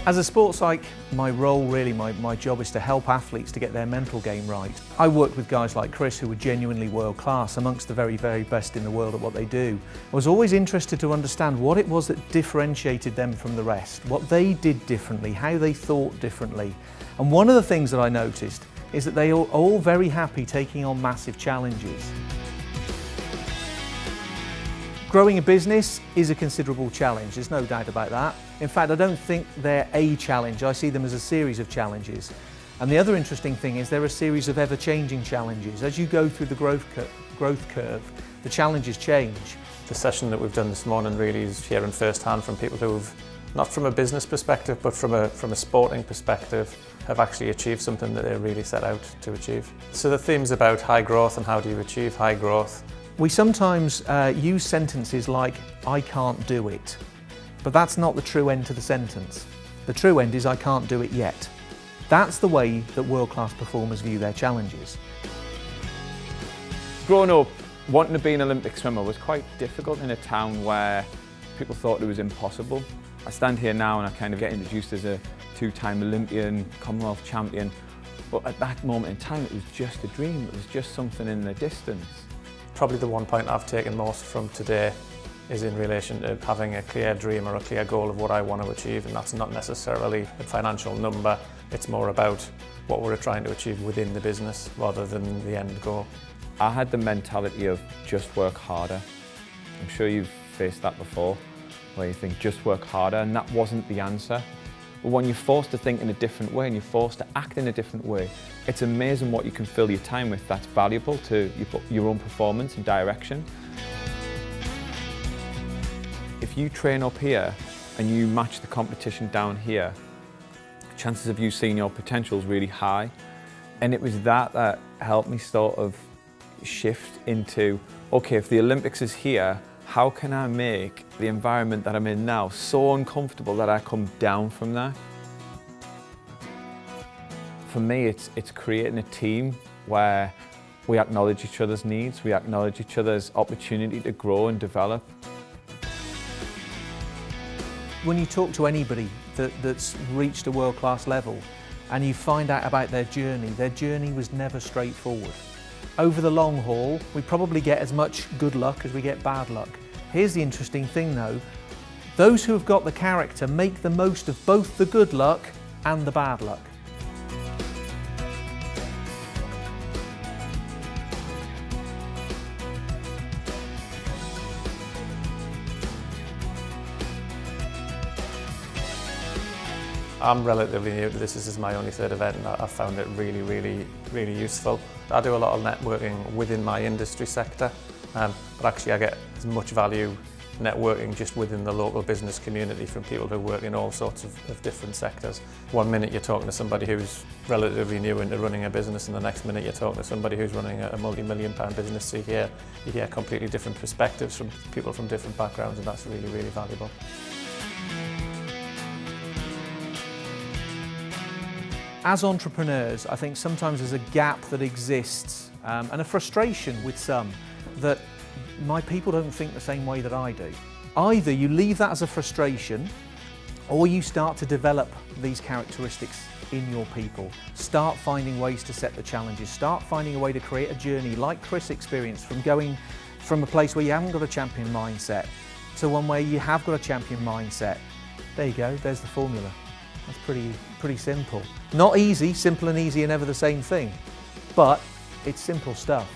As a sports psych, my role really, my job is to help athletes to get their mental game right. I worked with guys like Chris who were genuinely world class, amongst the very, very best in the world at what they do. I was always interested to understand what it was that differentiated them from the rest, what they did differently, how they thought differently. And one of the things that I noticed is that they are all very happy taking on massive challenges. Growing a business is a considerable challenge, there's no doubt about that. In fact, I don't think they're a challenge, I see them as a series of challenges. And the other interesting thing is they're a series of ever-changing challenges. As you go through the growth curve, the challenges change. The session that we've done this morning really is hearing firsthand from people who've, not from a business perspective, but from a sporting perspective, have actually achieved something that they really set out to achieve. So the theme's about high growth and how do you achieve high growth. We sometimes use sentences like, I can't do it, but that's not the true end to the sentence. The true end is, I can't do it yet. That's the way that world-class performers view their challenges. Growing up, wanting to be an Olympic swimmer was quite difficult in a town where people thought it was impossible. I stand here now and I kind of get introduced as a two-time Olympian, Commonwealth champion, but at that moment in time it was just a dream, it was just something in the distance. Probably the one point I've taken most from today is in relation to having a clear dream or a clear goal of what I want to achieve, and that's not necessarily a financial number, it's more about what we're trying to achieve within the business rather than the end goal. I had the mentality of just work harder. I'm sure you've faced that before, where you think just work harder, and that wasn't the answer. But when you're forced to think in a different way and you're forced to act in a different way, it's amazing what you can fill your time with that's valuable to your own performance and direction. If you train up here and you match the competition down here, chances of you seeing your potential is really high. And it was that helped me sort of shift into, okay, if the Olympics is here, how can I make the environment that I'm in now so uncomfortable that I come down from that? For me, it's creating a team where we acknowledge each other's needs, we acknowledge each other's opportunity to grow and develop. When you talk to anybody that's reached a world-class level and you find out about their journey was never straightforward. Over the long haul, we probably get as much good luck as we get bad luck. Here's the interesting thing though, those who have got the character make the most of both the good luck and the bad luck. I'm relatively new to this. This is my only third event and I've found it really useful. I do a lot of networking within my industry sector, but actually I get as much value networking just within the local business community from people who work in all sorts of different sectors. One minute you're talking to somebody who's relatively new into running a business and the next minute you're talking to somebody who's running a multi-million-pound business, so you hear completely different perspectives from people from different backgrounds, and that's really valuable. As entrepreneurs, I think sometimes there's a gap that exists and a frustration with some that my people don't think the same way that I do. Either you leave that as a frustration or you start to develop these characteristics in your people. Start finding ways to set the challenges, start finding a way to create a journey like Chris experienced, from going from a place where you haven't got a champion mindset to one where you have got a champion mindset. There you go, there's the formula. That's pretty simple. Not easy, simple and easy are never the same thing, but it's simple stuff.